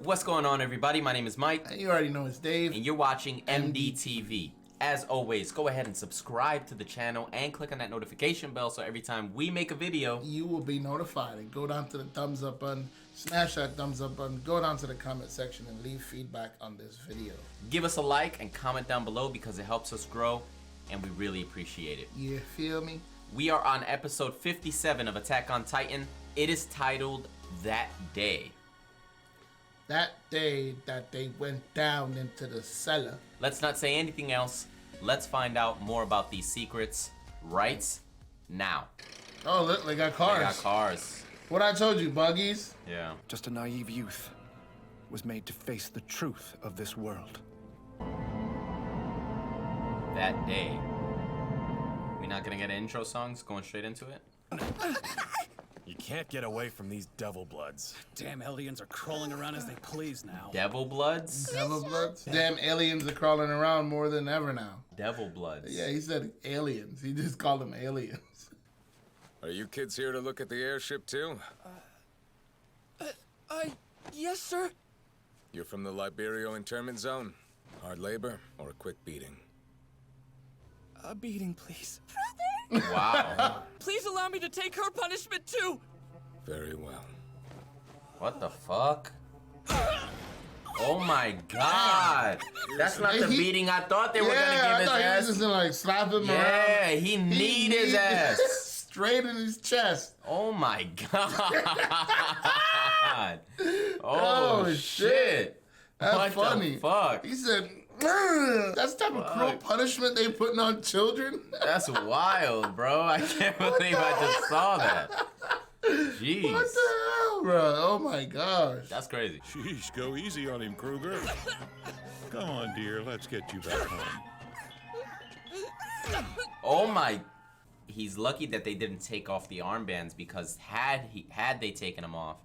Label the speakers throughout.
Speaker 1: What's going on, everybody? My name is Mike.
Speaker 2: You already know it's Dave.
Speaker 1: And you're watching MDTV. As always, go ahead and subscribe to the channel and click on that notification bell so every time we make a video,
Speaker 2: you will be notified. And go down to the thumbs up button, smash that thumbs up button, go down to the comment section and leave feedback on this video.
Speaker 1: Give us a like and comment down below because it helps us grow and we really appreciate it.
Speaker 2: You feel me?
Speaker 1: We are on episode 57 of Attack on Titan. It is titled That Day.
Speaker 2: That day that they went down into the cellar.
Speaker 1: Let's not say anything else. Let's find out more about these secrets right now.
Speaker 2: Oh, look, they got cars.
Speaker 1: They got cars.
Speaker 2: What I told you, buggies.
Speaker 1: Yeah.
Speaker 3: Just a naive youth was made to face the truth of this world.
Speaker 1: That day. We not gonna get intro songs going straight into it?
Speaker 4: You can't get away from these devil bloods.
Speaker 5: Damn aliens are crawling around as they please now.
Speaker 1: Devil bloods?
Speaker 2: Devil bloods? Damn aliens are crawling around more than ever now.
Speaker 1: Devil bloods.
Speaker 2: Yeah, he said aliens. He just called them aliens.
Speaker 4: Are you kids here to look at the airship too?
Speaker 5: Yes, sir.
Speaker 4: You're from the Liberio internment zone? Hard labor or a quick beating?
Speaker 5: A beating, please.
Speaker 1: Wow.
Speaker 5: Please allow me to take her punishment too.
Speaker 4: Very well.
Speaker 1: What the fuck? Oh my god. That's not the beating I thought they were gonna give his
Speaker 2: I thought
Speaker 1: ass.
Speaker 2: he was just gonna like slap him around.
Speaker 1: Yeah, he kneed his ass.
Speaker 2: Straight in his chest.
Speaker 1: Oh my god. Oh shit.
Speaker 2: That's
Speaker 1: what
Speaker 2: funny.
Speaker 1: The fuck?
Speaker 2: He said, that's the type of cruel punishment they putting on children?
Speaker 1: That's wild, bro. I can't believe I just saw that. Jeez.
Speaker 2: What the hell, bro? Oh my gosh.
Speaker 1: That's crazy.
Speaker 6: Sheesh, go easy on him, Kruger. Come on, dear, let's get you back home.
Speaker 1: Oh my. He's lucky that they didn't take off the armbands because had they taken them off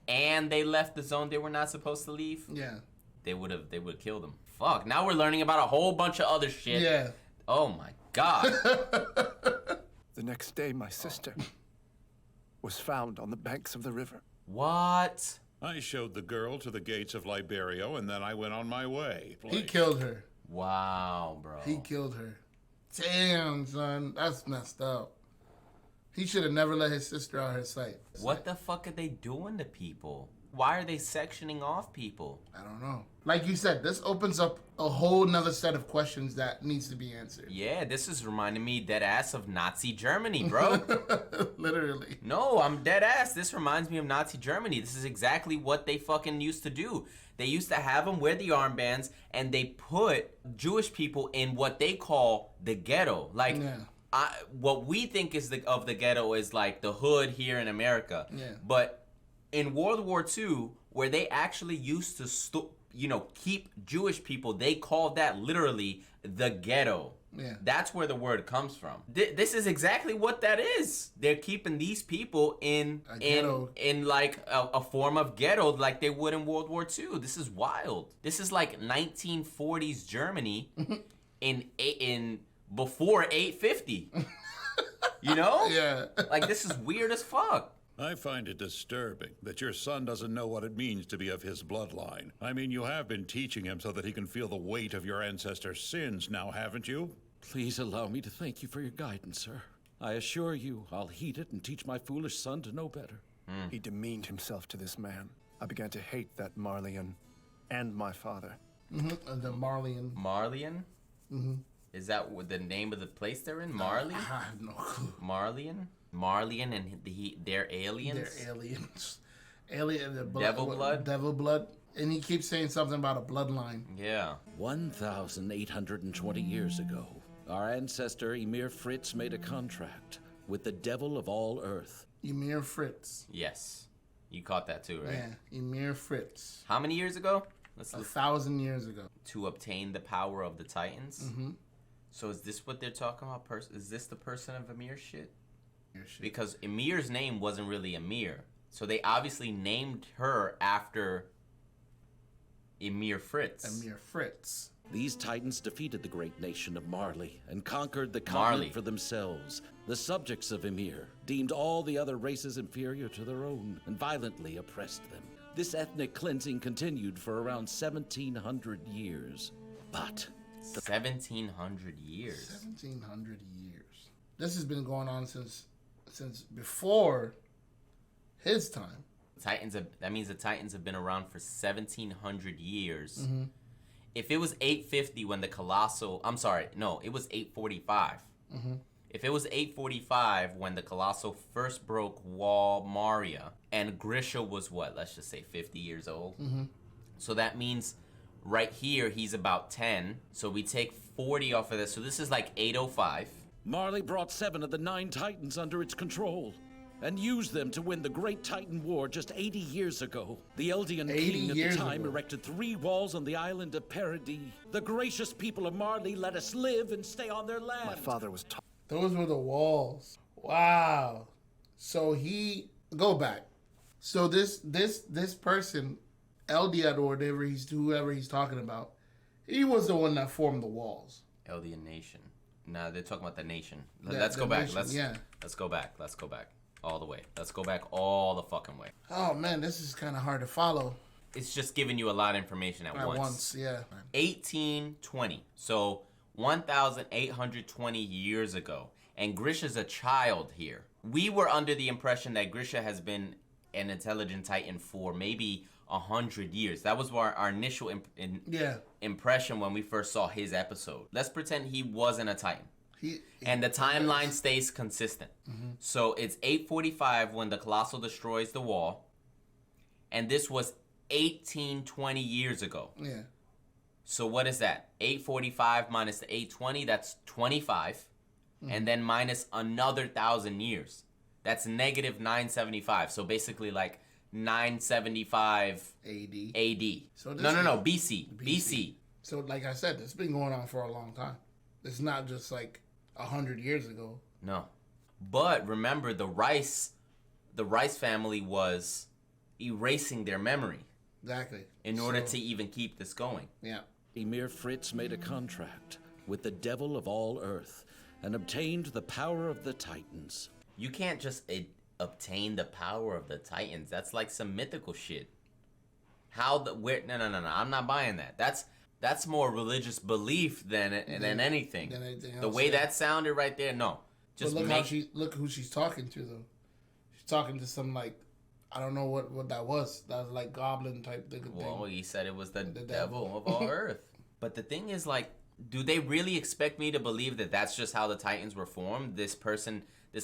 Speaker 1: and they left the zone they were not supposed to leave,
Speaker 2: yeah,
Speaker 1: they would have killed him. Fuck, now we're learning about a whole bunch of other shit.
Speaker 2: Yeah.
Speaker 1: Oh my god.
Speaker 3: The next day, my sister was found on the banks of the river.
Speaker 1: What?
Speaker 6: I showed the girl to the gates of Liberio, and then I went on my way.
Speaker 2: He killed her.
Speaker 1: Wow, bro.
Speaker 2: He killed her. Damn, son. That's messed up. He should have never let his sister out of his sight.
Speaker 1: What the fuck are they doing to people? Why are they sectioning off people?
Speaker 2: I don't know. Like you said, this opens up a whole nother set of questions that needs to be answered.
Speaker 1: Yeah, this is reminding me dead ass of Nazi Germany, bro.
Speaker 2: Literally.
Speaker 1: No, I'm dead ass. This reminds me of Nazi Germany. This is exactly what they fucking used to do. They used to have them wear the armbands and they put Jewish people in what they call the ghetto. Like,
Speaker 2: yeah.
Speaker 1: What we think is of the ghetto is like the hood here in America.
Speaker 2: Yeah.
Speaker 1: But in World War II, where they actually used to keep Jewish people, they called that literally the ghetto.
Speaker 2: Yeah.
Speaker 1: That's where the word comes from. This is exactly what that is. They're keeping these people in like a form of ghetto like they would in World War II. This is wild. This is like 1940s Germany in before 850. You know?
Speaker 2: Yeah.
Speaker 1: Like, this is weird as fuck.
Speaker 6: I find it disturbing that your son doesn't know what it means to be of his bloodline. I mean, you have been teaching him so that he can feel the weight of your ancestors' sins now, haven't you?
Speaker 7: Please allow me to thank you for your guidance, sir. I assure you I'll heed it and teach my foolish son to know better.
Speaker 3: He demeaned himself to this man. I began to hate that Marleyan and my father.
Speaker 2: The Marleyan.
Speaker 1: Marleyan? Is that the name of the place they're in? Marley?
Speaker 2: I have no clue.
Speaker 1: Marleyan? Marleyan and they're aliens?
Speaker 2: They're aliens. Alien.
Speaker 1: Devil blood?
Speaker 2: Devil blood. And he keeps saying something about a bloodline.
Speaker 1: Yeah.
Speaker 7: 1,820 years ago, our ancestor Emir Fritz made a contract with the devil of all Earth.
Speaker 2: Emir Fritz.
Speaker 1: Yes. You caught that too, right?
Speaker 2: Yeah, Emir Fritz.
Speaker 1: How many years ago? Let's
Speaker 2: 1,000 years ago.
Speaker 1: To obtain the power of the Titans? So is this what they're talking about? Is this the person of Emir shit? Because Emir's name wasn't really Emir. So they obviously named her after Emir Fritz.
Speaker 2: Emir Fritz.
Speaker 7: These titans defeated the great nation of Marley and conquered the continent for themselves. The subjects of Ymir deemed all the other races inferior to their own and violently oppressed them. This ethnic cleansing continued for around 1,700 years. But
Speaker 1: 1,700 years.
Speaker 2: 1,700 years. This has been going on since before his time.
Speaker 1: That means the Titans have been around for 1,700 years. If it was 850 when the Colossal... I'm sorry, no, it was 845. If it was 845 when the Colossal first broke Wall Maria, and Grisha was what? Let's just say 50 years old. So that means right here, he's about 10. So we take 40 off of this. So this is like 805.
Speaker 7: Marley brought 7 of the 9 titans under its control and used them to win the Great Titan War just 80 years ago. The Eldian king at the time erected 3 walls on the island of Paradis. The gracious people of Marley let us live and stay on their land.
Speaker 3: My father was
Speaker 2: Those were the walls. Wow. So go back. So this person, Eldiad or whoever he's talking about, he was the one that formed the walls.
Speaker 1: Eldian nation. Nah, they're talking about the nation. Let's go back.
Speaker 2: Nation,
Speaker 1: Let's go back. Let's go back. All the way. Let's go back all the fucking way.
Speaker 2: Oh man, this is kind of hard to follow.
Speaker 1: It's just giving you a lot of information at once.
Speaker 2: Yeah.
Speaker 1: 1820. So 1,820 years ago. And Grisha's a child here. We were under the impression that Grisha has been an intelligent titan for maybe 100 years. That was our initial impression when we first saw his episode. Let's pretend he wasn't a titan. And the timeline stays consistent. So it's 845 when the Colossal destroys the wall. And this was 1820 years ago.
Speaker 2: Yeah.
Speaker 1: So what is that? 845 minus the 820, that's 25. And then minus another 1,000 years. That's negative 975. So basically like 975 AD. So no, BC.
Speaker 2: So like I said, it's been going on for a long time. It's not just like 100 years ago.
Speaker 1: No. But remember, the Rice family was erasing their memory.
Speaker 2: Exactly.
Speaker 1: In order to even keep this going.
Speaker 2: Yeah.
Speaker 7: Emir Fritz made a contract with the devil of all earth and obtained the power of the Titans.
Speaker 1: You can't just obtain the power of the Titans. That's like some mythical shit. No, I'm not buying that. That's more religious belief than anything.
Speaker 2: Than anything else,
Speaker 1: the way that sounded right there, no.
Speaker 2: Just look who she's talking to though. She's talking to some like, I don't know what that was. That was like goblin type thing.
Speaker 1: Well, he said it was the devil of all earth. But the thing is, like, do they really expect me to believe that that's just how the Titans were formed? This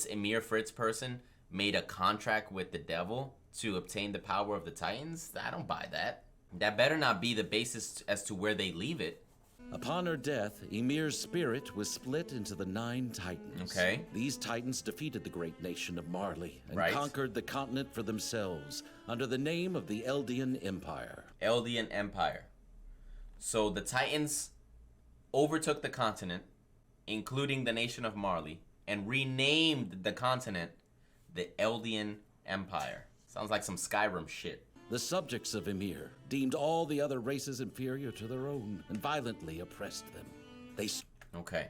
Speaker 1: Emir Fritz person made a contract with the devil to obtain the power of the Titans? I don't buy that. That better not be the basis as to where they leave it.
Speaker 7: Upon her death, Ymir's spirit was split into the 9 titans.
Speaker 1: Okay.
Speaker 7: These titans defeated the great nation of Marley and conquered the continent for themselves under the name of the Eldian Empire.
Speaker 1: Eldian Empire. So the Titans overtook the continent, including the nation of Marley, and renamed the continent the Eldian Empire. Sounds like some Skyrim shit.
Speaker 7: The subjects of Ymir deemed all the other races inferior to their own and violently oppressed them.
Speaker 1: Okay.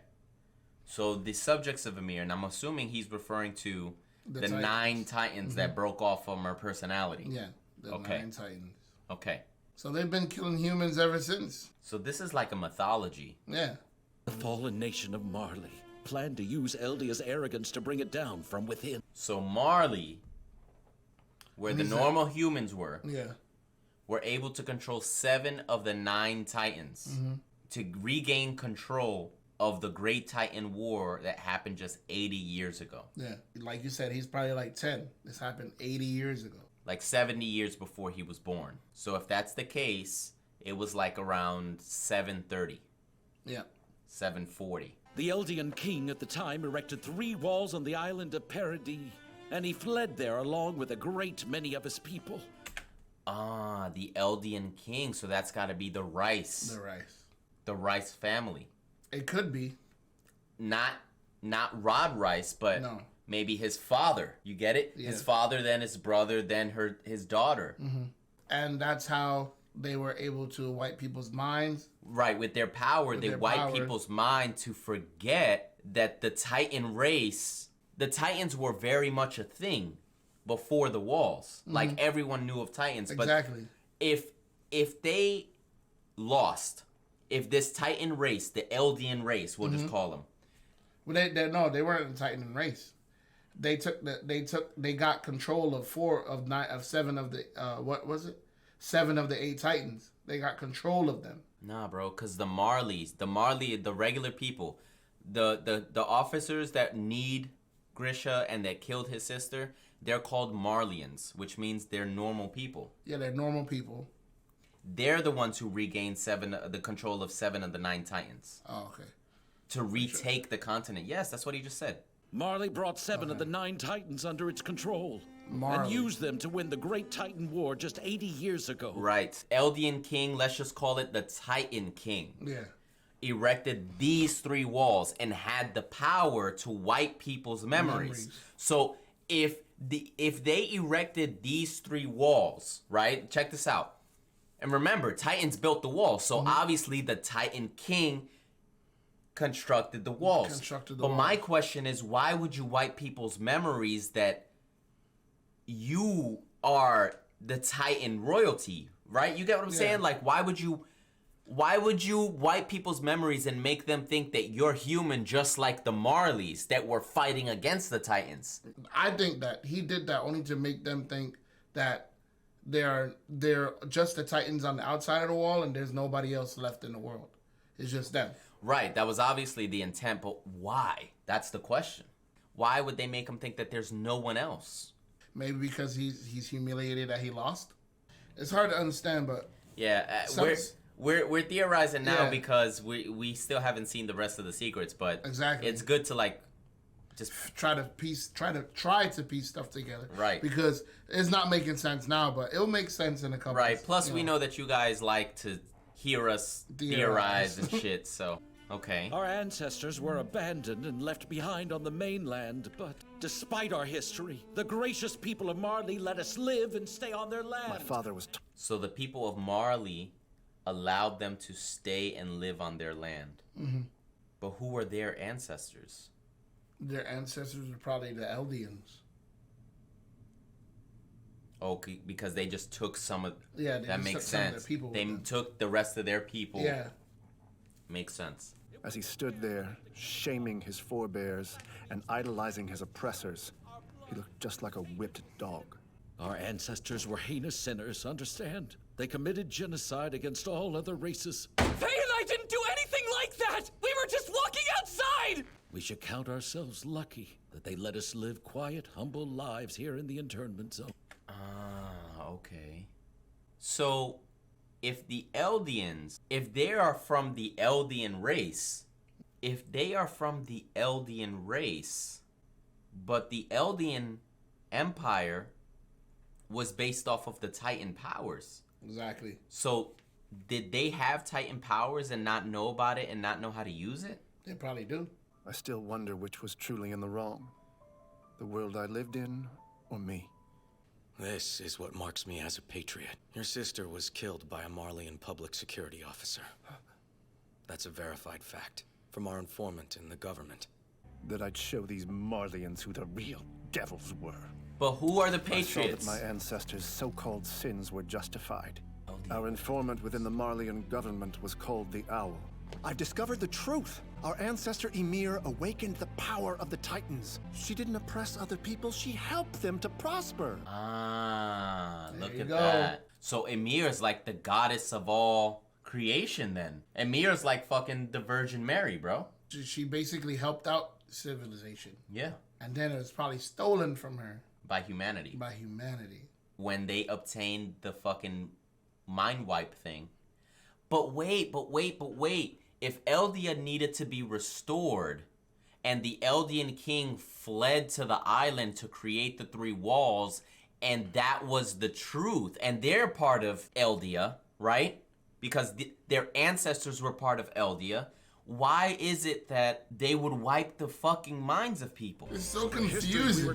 Speaker 1: So the subjects of Ymir, and I'm assuming he's referring to the 9 Titans that broke off from her personality.
Speaker 2: Yeah, the 9 Titans.
Speaker 1: Okay.
Speaker 2: So they've been killing humans ever since.
Speaker 1: So this is like a mythology.
Speaker 2: Yeah.
Speaker 7: The fallen nation of Marley planned to use Eldia's arrogance to bring it down from within.
Speaker 1: So Marley, where the normal humans were, were able to control 7 of the 9 Titans to regain control of the Great Titan War that happened just 80 years ago.
Speaker 2: Yeah, like you said, he's probably like 10. This happened 80 years ago.
Speaker 1: Like 70 years before he was born. So if that's the case, it was like around 730.
Speaker 2: Yeah.
Speaker 1: 740.
Speaker 7: The Eldian king at the time erected 3 walls on the island of Paradis, and he fled there along with a great many of his people.
Speaker 1: Ah, the Eldian king. So that's got to be the Rice. The Rice family.
Speaker 2: It could be.
Speaker 1: Not Rod Rice, but maybe his father. You get it? Yeah. His father, then his brother, then his daughter.
Speaker 2: And that's how they were able to wipe people's minds.
Speaker 1: Right, with their power, they wipe people's mind to forget that the Titan race, the Titans were very much a thing before the walls. Like, everyone knew of Titans.
Speaker 2: Exactly.
Speaker 1: But if they lost, if this Titan race, the Eldian race, we'll just call them.
Speaker 2: Well, they weren't the Titan race. They got control of 7 of the 7 of the 8 Titans. They got control of them.
Speaker 1: Nah, bro, because the regular people, the officers that need Grisha and that killed his sister, they're called Marleyans, which means they're normal people.
Speaker 2: Yeah, they're normal people.
Speaker 1: They're the ones who regained the control of 7 of the 9 Titans.
Speaker 2: Oh, okay.
Speaker 1: To retake the continent. Yes, that's what he just said.
Speaker 7: Marley brought 7 of the 9 Titans under its control.
Speaker 2: Marley.
Speaker 7: And used them to win the Great Titan War just 80 years ago.
Speaker 1: Right. Eldian King, let's just call it the Titan King.
Speaker 2: Yeah.
Speaker 1: Erected these 3 walls and had the power to wipe people's memories. So if they erected these 3 walls, right? Check this out. And remember, Titans built the walls. So obviously the Titan King constructed the walls. But my question is, why would you wipe people's memories that you are the Titan royalty, right? You get what I'm saying? Like, why would you wipe people's memories and make them think that you're human just like the Marleys that were fighting against the Titans?
Speaker 2: I think that he did that only to make them think that they're just the Titans on the outside of the wall and there's nobody else left in the world. It's just them.
Speaker 1: Right, that was obviously the intent, but why? That's the question. Why would they make him think that there's no one else?
Speaker 2: Maybe because he's humiliated that he lost. It's hard to understand, but
Speaker 1: yeah, we're theorizing now because we still haven't seen the rest of the secrets, but
Speaker 2: exactly,
Speaker 1: it's good to like just
Speaker 2: try to piece stuff together,
Speaker 1: right?
Speaker 2: Because it's not making sense now, but it'll make sense in a couple.
Speaker 1: Right. Plus, we know that you guys like to hear us theorize and shit, so. Okay.
Speaker 7: Our ancestors were abandoned and left behind on the mainland, but despite our history, the gracious people of Marley let us live and stay on their land.
Speaker 3: My father was...
Speaker 1: So the people of Marley allowed them to stay and live on their land. Mm-hmm. But who were their ancestors?
Speaker 2: Their ancestors were probably the Eldians.
Speaker 1: Okay, because they just took some of...
Speaker 2: Yeah,
Speaker 1: that makes sense. They took the rest of their people.
Speaker 2: Yeah.
Speaker 1: Makes sense.
Speaker 3: As he stood there, shaming his forebears and idolizing his oppressors, he looked just like a whipped dog.
Speaker 7: Our ancestors were heinous sinners, understand? They committed genocide against all other races.
Speaker 5: Faye and I didn't do anything like that! We were just walking outside!
Speaker 7: We should count ourselves lucky that they let us live quiet, humble lives here in the internment zone.
Speaker 1: Ah, okay. So... if the Eldians, if they are from the Eldian race, but the Eldian Empire was based off of the Titan powers.
Speaker 2: Exactly.
Speaker 1: So, did they have Titan powers and not know about it and not know how to use it?
Speaker 2: They probably do.
Speaker 3: I still wonder which was truly in the wrong. The world I lived in, or me.
Speaker 8: This is what marks me as a patriot. Your sister was killed by a Marleyan public security officer. That's a verified fact from our informant in the government.
Speaker 3: That I'd show these Marleyans who the real devils were.
Speaker 1: But who are the patriots?
Speaker 3: I saw that my ancestors' so-called sins were justified. Our informant within the Marleyan government was called the Owl. I've discovered the truth. Our ancestor Ymir awakened the power of the Titans. She didn't oppress other people, she helped them to prosper.
Speaker 1: Ah, look at that. So Ymir's like the goddess of all creation then. Ymir's like fucking the Virgin Mary, bro.
Speaker 2: She basically helped out civilization.
Speaker 1: Yeah.
Speaker 2: And then it was probably stolen from her.
Speaker 1: By humanity. When they obtained the fucking mind wipe thing. But wait. If Eldia needed to be restored, and the Eldian king fled to the island to create the 3 walls, and that was the truth, and they're part of Eldia, right? Because their ancestors were part of Eldia. why is it that they would wipe the fucking minds of people?
Speaker 2: It's so
Speaker 3: The history
Speaker 2: confusing.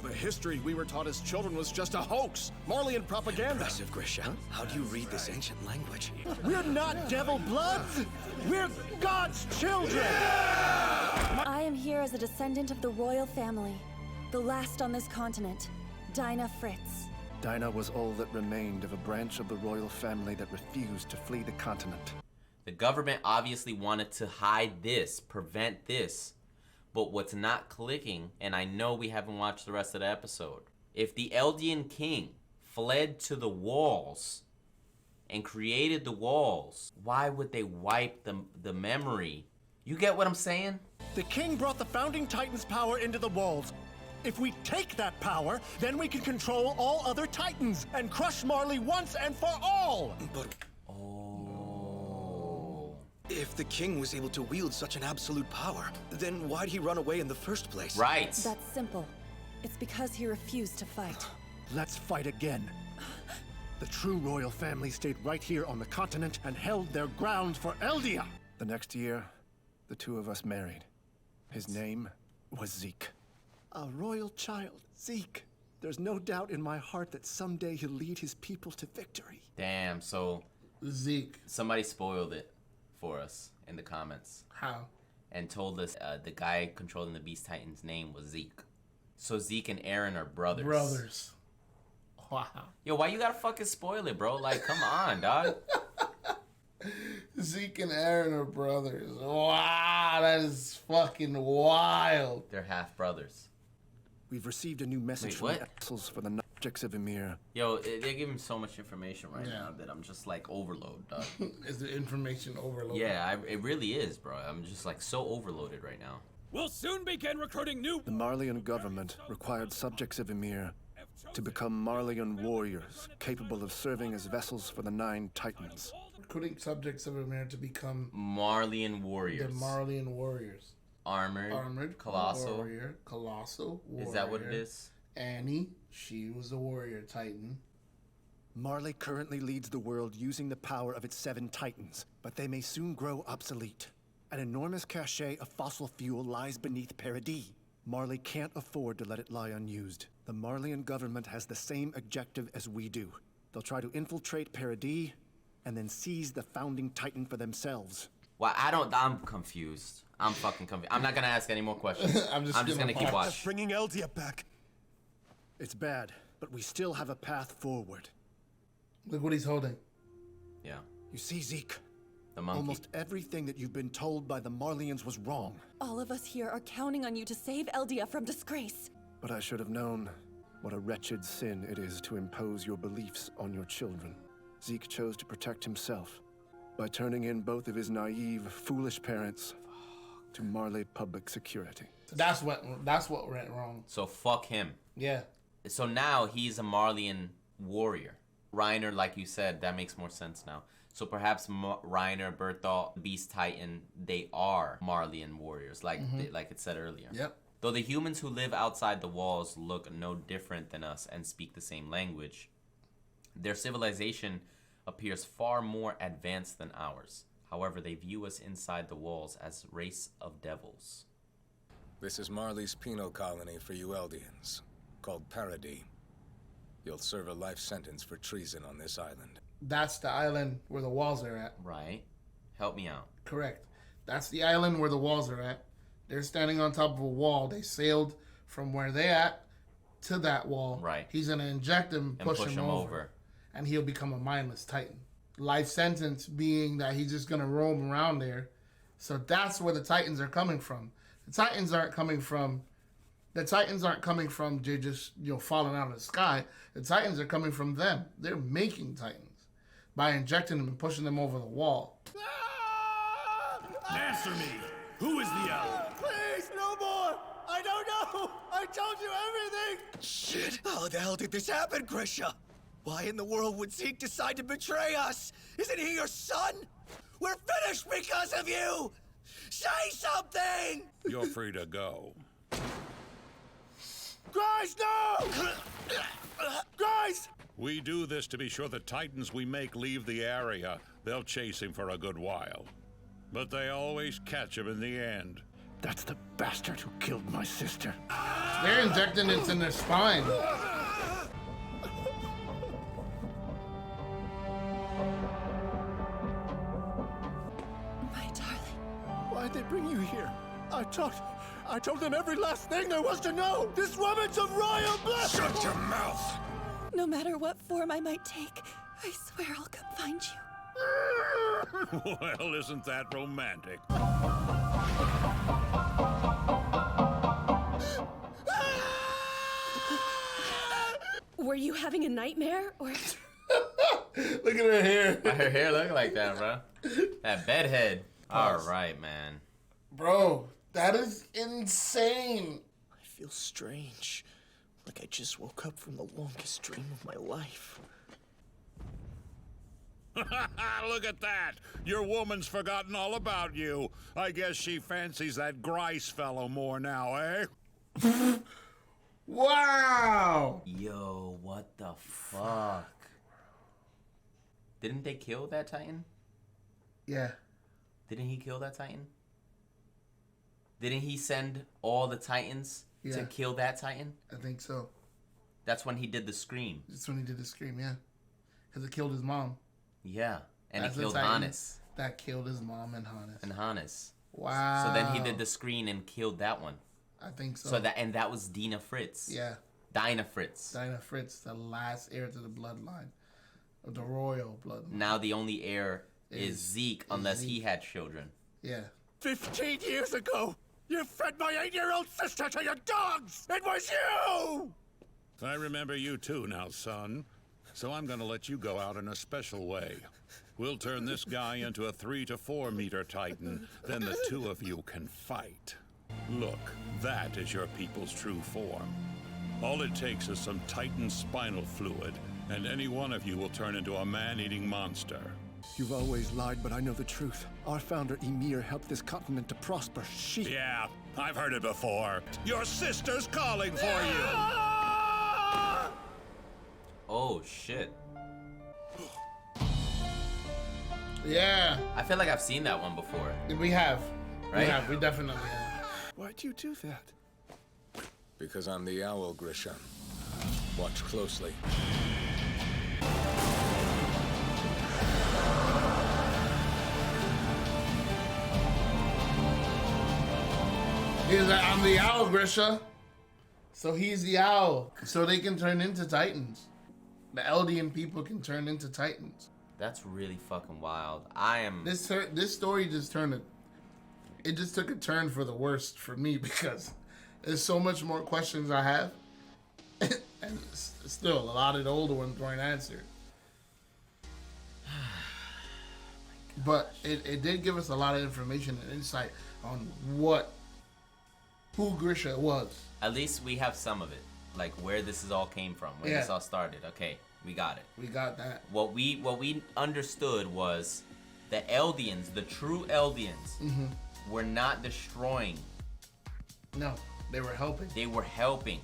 Speaker 3: the history we were taught as children was just a hoax, Marleyan propaganda.
Speaker 8: Impressive, Grisha. How do you read this ancient language?
Speaker 3: We're not devil bloods. We're God's children.
Speaker 9: I am here as a descendant of the royal family, the last on this continent, Dinah Fritz.
Speaker 3: Dinah was all that remained of a branch of the royal family that refused to flee the continent.
Speaker 1: The government obviously wanted to hide this, prevent this. But what's not clicking, and I know we haven't watched the rest of the episode, if the Eldian king fled to the walls and created the walls, why would they wipe the memory? You get what I'm saying?
Speaker 3: The king brought the founding Titans' power into the walls. If we take that power, then we can control all other Titans and crush Marley once and for all.
Speaker 8: But if the king was able to wield such an absolute power, then why'd he run away in the first place?
Speaker 1: Right.
Speaker 9: That's simple. It's because he refused to fight.
Speaker 3: Let's fight again. The true royal family stayed right here on the continent and held their ground for Eldia. The next year, the two of us married. His name was Zeke. A royal child, Zeke. There's no doubt in my heart that someday he'll lead his people to victory.
Speaker 1: Damn, so
Speaker 2: Zeke.
Speaker 1: somebody spoiled it for us in the comments.
Speaker 2: How?
Speaker 1: And told us the guy controlling the Beast Titan's name was Zeke. So Zeke and Eren are brothers.
Speaker 2: Brothers. Wow.
Speaker 1: Yo, why you gotta fucking spoil it, bro? Like, come on, dog.
Speaker 2: Zeke and Eren are brothers. Wow, that is fucking wild.
Speaker 1: They're half brothers.
Speaker 3: We've received a new message
Speaker 1: Wait,
Speaker 3: from
Speaker 1: what?
Speaker 3: the Axles for the objects of Emir.
Speaker 1: Yo, they're giving so much information right
Speaker 2: Yeah.
Speaker 1: now that I'm just like overload, dog.
Speaker 2: Is the information overload?
Speaker 1: Yeah, it really is, bro. I'm just like so overloaded right now.
Speaker 5: We'll soon begin recruiting new...
Speaker 3: The Marleyan government required subjects of Emir to become Marleyan warriors, capable of serving as vessels for the 9 Titans.
Speaker 2: Recruiting subjects of Emir to become
Speaker 1: Marleyan warriors.
Speaker 2: the Marleyan warriors.
Speaker 1: Armored, colossal.
Speaker 2: warrior, colossal warrior.
Speaker 1: Is that what it is?
Speaker 2: Annie, she was a warrior titan.
Speaker 3: Marley currently leads the world using the power of its 7 Titans, but they may soon grow obsolete. An enormous cache of fossil fuel lies beneath Paradis. Marley can't afford to let it lie unused. The Marleyan government has the same objective as we do. They'll try to infiltrate Paradis and then seize the founding Titan for themselves.
Speaker 1: Well, I'm confused. I'm fucking confused. I'm not gonna ask any more questions.
Speaker 2: I'm just
Speaker 1: gonna keep watching.
Speaker 3: Bringing Eldia back. It's bad, but we still have a path forward.
Speaker 2: Look what he's holding.
Speaker 1: Yeah,
Speaker 3: You see, Zeke,
Speaker 1: the monkey.
Speaker 3: almost everything that you've been told by the Marleyans was wrong.
Speaker 9: All of us here are counting on you to save Eldia from disgrace.
Speaker 3: But I should have known what a wretched sin it is to impose your beliefs on your children. Zeke chose to protect himself by turning in both of his naive, foolish parents to Marley public security.
Speaker 2: That's what went wrong.
Speaker 1: So fuck him.
Speaker 2: Yeah.
Speaker 1: So now he's a Marleyan warrior. Reiner, like you said, that makes more sense now. So perhaps Reiner, Berthold, Beast Titan, they are Marleyan warriors, like it said earlier.
Speaker 2: Yep.
Speaker 1: Though the humans who live outside the walls look no different than us and speak the same language, their civilization appears far more advanced than ours. However, they view us inside the walls as a race of devils.
Speaker 4: This is Marley's penal colony for you Eldians, called Paradis. You'll serve a life sentence for treason on this island.
Speaker 2: That's the island where the walls are at.
Speaker 1: Right? Help me out.
Speaker 2: Correct. That's the island where the walls are at. They're standing on top of a wall. They sailed from where they at to that wall.
Speaker 1: Right.
Speaker 2: He's going to inject him and push him over. And he'll become a mindless Titan. Life sentence being that he's just going to roam around there. So that's where the Titans are coming from. The Titans aren't coming from just, falling out of the sky. The Titans are coming from them. They're making Titans by injecting them and pushing them over the wall.
Speaker 10: Answer me. Who is the owl?
Speaker 3: Please, no more! I don't know! I told you everything!
Speaker 8: Shit! How the hell did this happen, Grisha? Why in the world would Zeke decide to betray us? Isn't he your son? We're finished because of you! Say something!
Speaker 6: You're free to go.
Speaker 3: Guys, no! Guys!
Speaker 6: We do this to be sure the Titans we make leave the area. They'll chase him for a good while. But they always catch him in the end.
Speaker 3: That's the bastard who killed my sister.
Speaker 2: They're injecting it in their spine.
Speaker 9: My darling.
Speaker 3: Why'd they bring you here? I told them every last thing there was to know. This woman's of royal blood.
Speaker 4: Shut your mouth!
Speaker 9: No matter what form I might take, I swear I'll come find you.
Speaker 6: Well, isn't that romantic?
Speaker 9: Were you having a nightmare, or...?
Speaker 2: Look at her hair.
Speaker 1: Why her hair look like that, bro? That bedhead. All right, man.
Speaker 2: Bro, that is insane.
Speaker 8: I feel strange. Like I just woke up from the longest dream of my life.
Speaker 6: Look at that! Your woman's forgotten all about you. I guess she fancies that Grisha fellow more now, eh?
Speaker 2: Wow!
Speaker 1: Yo, what the fuck? Didn't they kill that Titan?
Speaker 2: Yeah.
Speaker 1: Didn't he kill that Titan? Didn't he send all the Titans to kill that Titan?
Speaker 2: I think so.
Speaker 1: That's when he did the scream.
Speaker 2: That's when he did the scream, yeah. Because it killed his mom.
Speaker 1: Yeah, and
Speaker 2: That's
Speaker 1: he killed
Speaker 2: the Titan
Speaker 1: Hannes.
Speaker 2: That killed his mom and Hannes.
Speaker 1: And Hannes.
Speaker 2: Wow.
Speaker 1: So then he did the screen and killed that one.
Speaker 2: I think so.
Speaker 1: So that was Dina Fritz.
Speaker 2: Yeah.
Speaker 1: Dinah Fritz.
Speaker 2: Dinah Fritz, the last heir to the bloodline. Of the royal bloodline.
Speaker 1: Now the only heir is Zeke, unless he had children.
Speaker 2: Yeah.
Speaker 3: 15 years ago, you fed my 8-year-old sister to your dogs! It was you!
Speaker 6: I remember you too now, son. So I'm gonna let you go out in a special way. We'll turn this guy into a 3 to 4 meter Titan. Then the two of you can fight. Look, that is your people's true form. All it takes is some Titan spinal fluid, and any one of you will turn into a man-eating monster.
Speaker 3: You've always lied, but I know the truth. Our founder, Ymir, helped this continent to prosper. She...
Speaker 6: Yeah, I've heard it before. Your sister's calling for you!
Speaker 1: Oh, shit.
Speaker 2: Yeah.
Speaker 1: I feel like I've seen that one before.
Speaker 2: We have.
Speaker 1: Right?
Speaker 2: We definitely have.
Speaker 3: Why'd you do that?
Speaker 4: Because I'm the owl, Grisha. Watch closely.
Speaker 2: I'm the owl, Grisha. So he's the owl. So they can turn into Titans. The Eldian people can turn into Titans.
Speaker 1: That's really fucking wild.
Speaker 2: This story just it just took a turn for the worst for me because there's so much more questions I have. And still, a lot of the older ones weren't answered. But it did give us a lot of information and insight on who Grisha was.
Speaker 1: At least we have some of it. Like where this is all came from, where this all started. Okay, we got it.
Speaker 2: We got that.
Speaker 1: What we understood was the Eldians, the true Eldians, were not destroying.
Speaker 2: No, they were helping.
Speaker 1: They were helping.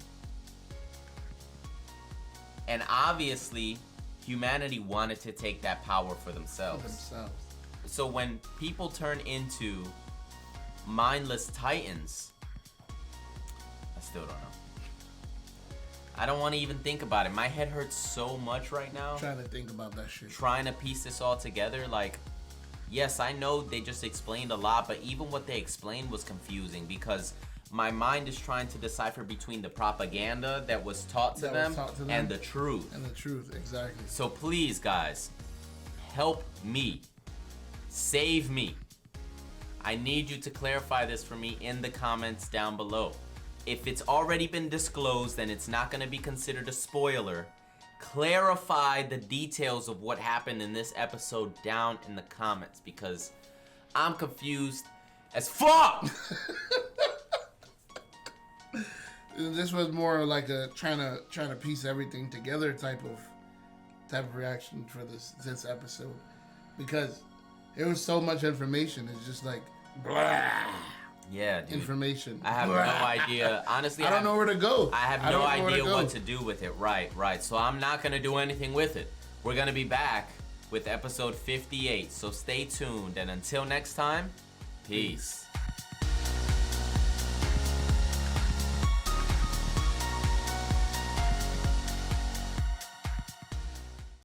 Speaker 1: And obviously, humanity wanted to take that power for themselves. So when people turn into mindless Titans, I still don't know. I don't want to even think about it. My head hurts so much right now.
Speaker 2: I'm trying to think about that shit.
Speaker 1: Trying to piece this all together. Like, yes, I know they just explained a lot, but even what they explained was confusing because my mind is trying to decipher between the propaganda that was taught to them and the truth.
Speaker 2: And the truth, exactly.
Speaker 1: So please, guys, help me. Save me. I need you to clarify this for me in the comments down below. If it's already been disclosed and it's not going to be considered a spoiler, clarify the details of what happened in this episode down in the comments because I'm confused as fuck.
Speaker 2: This was more like a trying to piece everything together type of reaction for this episode because there was so much information. It's just like blah.
Speaker 1: Yeah, dude.
Speaker 2: Information.
Speaker 1: I have no idea. Honestly,
Speaker 2: I don't know where to go.
Speaker 1: I have no idea what to do with it. Right. So I'm not going to do anything with it. We're going to be back with episode 58. So stay tuned, and until next time, peace.